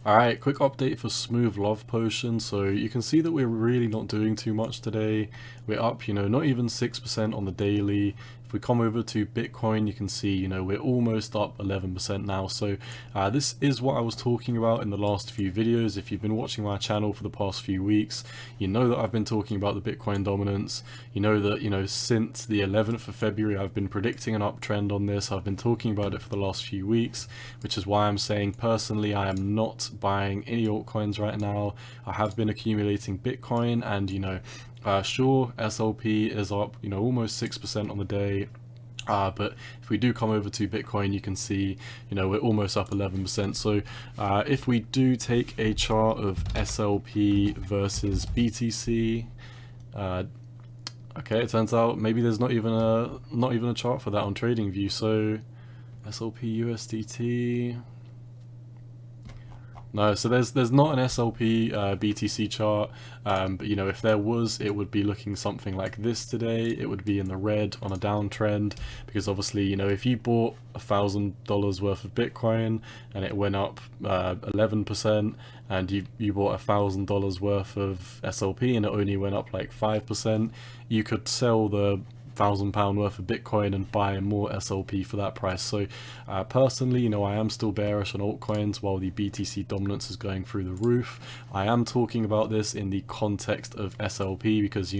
Alright, quick update for Smooth Love Potion. So you can see that we're really not doing too much today. We're up, not even 6% on the daily. If we come over to Bitcoin, you can see, we're almost up 11% now. So this is what I was talking about in the last few videos. If you've been watching my channel for the past few weeks, you know that I've been talking about the Bitcoin dominance. You know that, since the 11th of February, I've been predicting an uptrend on this. I've been talking about it for the last few weeks, which is why I'm saying personally, I am not buying any altcoins right now. I have been accumulating Bitcoin, and sure, SLP is up almost 6% on the day, but if we do come over to Bitcoin, you can see we're almost up 11%. So if we do take a chart of SLP versus BTC, okay, it turns out maybe there's not even a chart for that on TradingView. So SLP USDT. No, so there's not an SLP BTC chart, but if there was, it would be looking something like this today. It would be in the red on a downtrend, because obviously if you bought $1,000 worth of Bitcoin and it went up 11%, and you bought $1,000 worth of SLP and it only went up like 5%, you could sell the £1,000 worth of Bitcoin and buy more SLP for that price. So personally, I am still bearish on altcoins while the BTC dominance is going through the roof. I am talking about this in the context of SLP because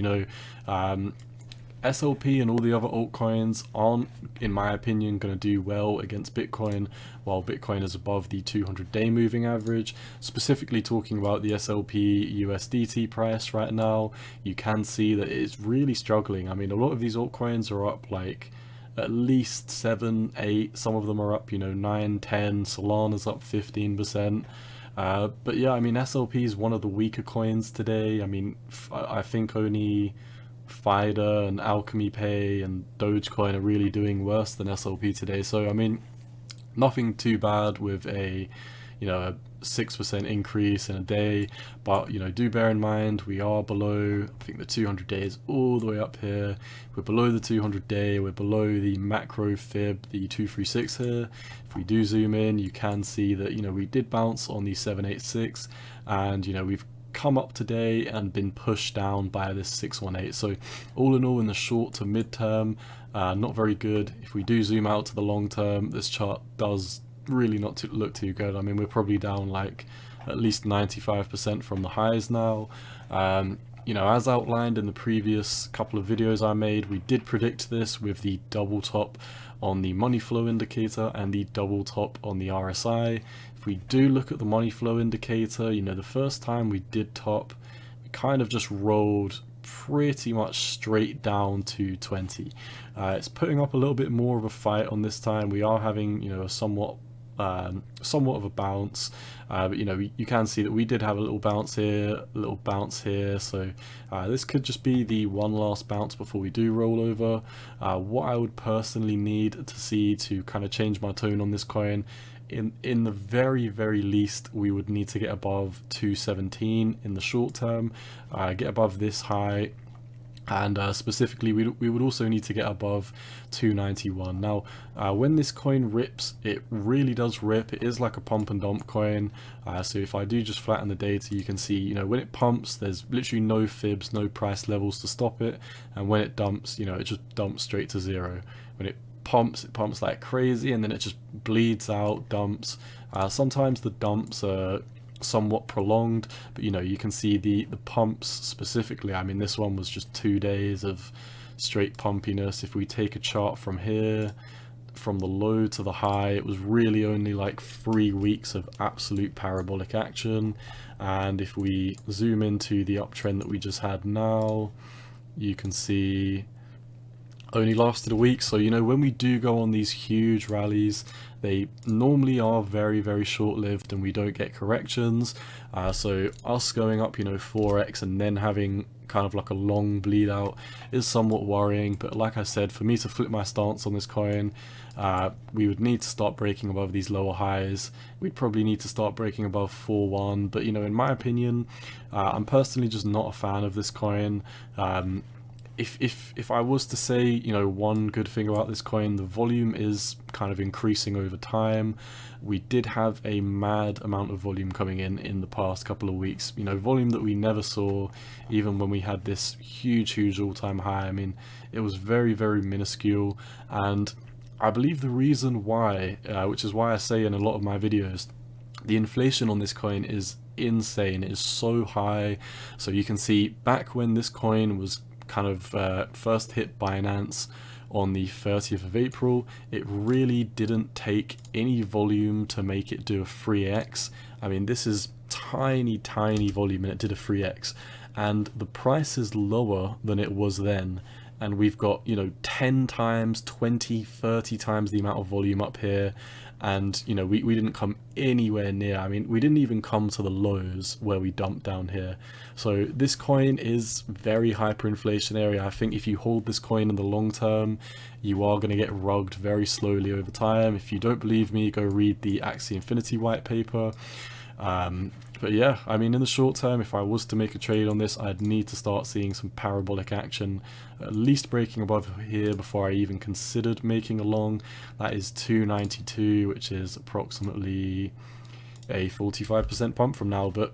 SLP and all the other altcoins aren't, in my opinion, going to do well against Bitcoin while Bitcoin is above the 200-day moving average. Specifically talking about the SLP USDT price right now, you can see that it's really struggling. I mean, a lot of these altcoins are up like at least 7, 8, some of them are up 9, 10, Solana's up 15%. But yeah, I mean, SLP is one of the weaker coins today. I mean, I think only FIDA and Alchemy Pay and Dogecoin are really doing worse than SLP today. So I mean, nothing too bad with a 6% increase in a day, but do bear in mind we are below, I think the 200 days all the way up here. We're below the 200 day, we're below the macro fib, the 236 here. If we do zoom in, you can see that we did bounce on the 786, and we've come up today and been pushed down by this 618. So all in all, in the short to mid term, not very good. If we do zoom out to the long term, this chart does really not look too good. I mean, we're probably down like at least 95% from the highs now. As outlined in the previous couple of videos I made, we did predict this with the double top on the money flow indicator and the double top on the RSI. If we do look at the money flow indicator, the first time we did top, we kind of just rolled pretty much straight down to 20. It's putting up a little bit more of a fight on this time. We are having a somewhat of a bounce, but you can see that we did have a little bounce here, a little bounce here. So this could just be the one last bounce before we do roll over. What I would personally need to see to kind of change my tone on this coin, in the very least, we would need to get above 217 in the short term, get above this high, and specifically we would also need to get above 291. Now when this coin rips, it really does rip. It is like a pump and dump coin. So if I do just flatten the data, you can see when it pumps, there's literally no fibs, no price levels to stop it, and when it dumps, it just dumps straight to zero. When it pumps like crazy, and then it just bleeds out, dumps. Sometimes the dumps are somewhat prolonged, but you can see the pumps specifically. I mean, this one was just 2 days of straight pumpiness. If we take a chart from here, from the low to the high, it was really only like 3 weeks of absolute parabolic action. And if we zoom into the uptrend that we just had now, you can see only lasted a week. So when we do go on these huge rallies, they normally are very short-lived and we don't get corrections. So us going up 4x and then having kind of like a long bleed out is somewhat worrying. But like I said, for me to flip my stance on this coin, we would need to start breaking above these lower highs. We'd probably need to start breaking above 4.1, but in my opinion, I'm personally just not a fan of this coin. if I was to say, you know, one good thing about this coin, the volume is kind of increasing over time. We did have a mad amount of volume coming in the past couple of weeks, you know, volume that we never saw even when we had this huge all-time high. I mean, it was very minuscule, and I believe the reason why, which is why I say in a lot of my videos, the inflation on this coin is insane. It is so high. So you can see back when this coin was kind of first hit Binance on the 30th of April, it really didn't take any volume to make it do a 3x. I mean, this is tiny volume and it did a 3x, and the price is lower than it was then, and we've got, you know, 10 times, 20, 30 times the amount of volume up here. And, you know, we didn't come anywhere near, I mean, we didn't even come to the lows where we dumped down here. So this coin is very hyperinflationary. I think if you hold this coin in the long term, you are going to get rugged very slowly over time. If you don't believe me, go read the Axie Infinity white paper. But yeah, I mean, in the short term, if I was to make a trade on this, I'd need to start seeing some parabolic action, at least breaking above here before I even considered making a long. That is 292, which is approximately a 45% pump from now. But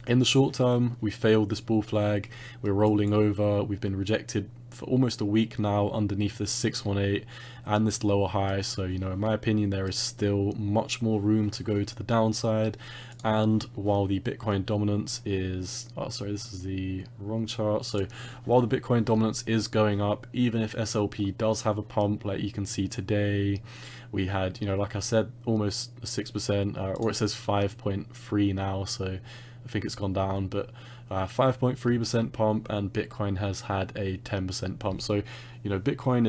in the short term, we failed this bull flag. We're rolling over. We've been rejected for almost a week now underneath this 618 and this lower high. So, you know, in my opinion, there is still much more room to go to the downside. And while the Bitcoin dominance is, oh sorry, this is the wrong chart. So while the Bitcoin dominance is going up, even if SLP does have a pump, like you can see today, we had, you know, like I said, almost a 6%, or it says 5.3 now, so I think it's gone down, but 5.3% pump, and Bitcoin has had a 10% pump. So, you know, Bitcoin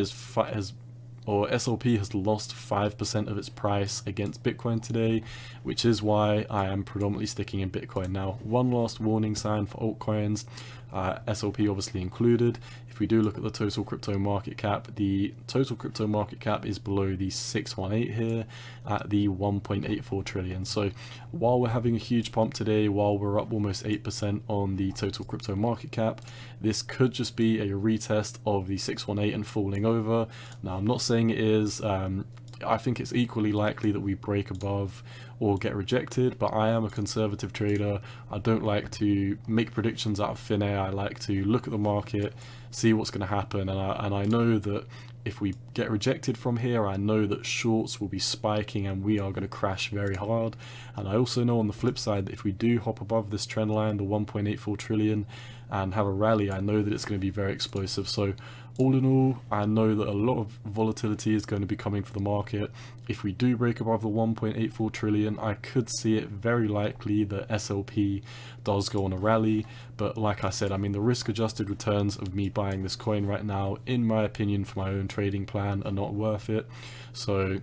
or SLP has lost 5% of its price against Bitcoin today, which is why I am predominantly sticking in Bitcoin. Now, one last warning sign for altcoins, SLP obviously included. If we do look at the total crypto market cap, the total crypto market cap is below the 618 here at the 1.84 trillion. So while we're having a huge pump today, while we're up almost 8% on the total crypto market cap, this could just be a retest of the 618 and falling over. Now, I'm not saying it is. I think it's equally likely that we break above or get rejected, but I am a conservative trader. I don't like to make predictions out of thin air. I like to look at the market, see what's going to happen, and I know that if we get rejected from here, I know that shorts will be spiking and we are going to crash very hard. And I also know on the flip side that if we do hop above this trend line, the 1.84 trillion, and have a rally, I know that it's going to be very explosive. So all in all, I know that a lot of volatility is going to be coming for the market. If we do break above the 1.84 trillion, I could see it very likely that SLP does go on a rally. But like I said, I mean, the risk adjusted returns of me buying this coin right now, in my opinion, for my own trading plan, are not worth it. So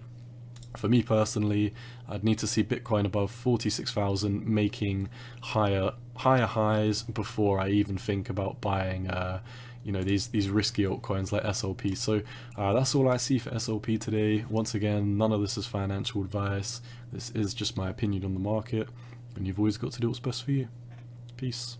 for me personally, I'd need to see Bitcoin above 46,000, making higher highs before I even think about buying you know, these risky altcoins like SLP. So that's all I see for SLP today. Once again, none of this is financial advice. This is just my opinion on the market, and you've always got to do what's best for you. Peace.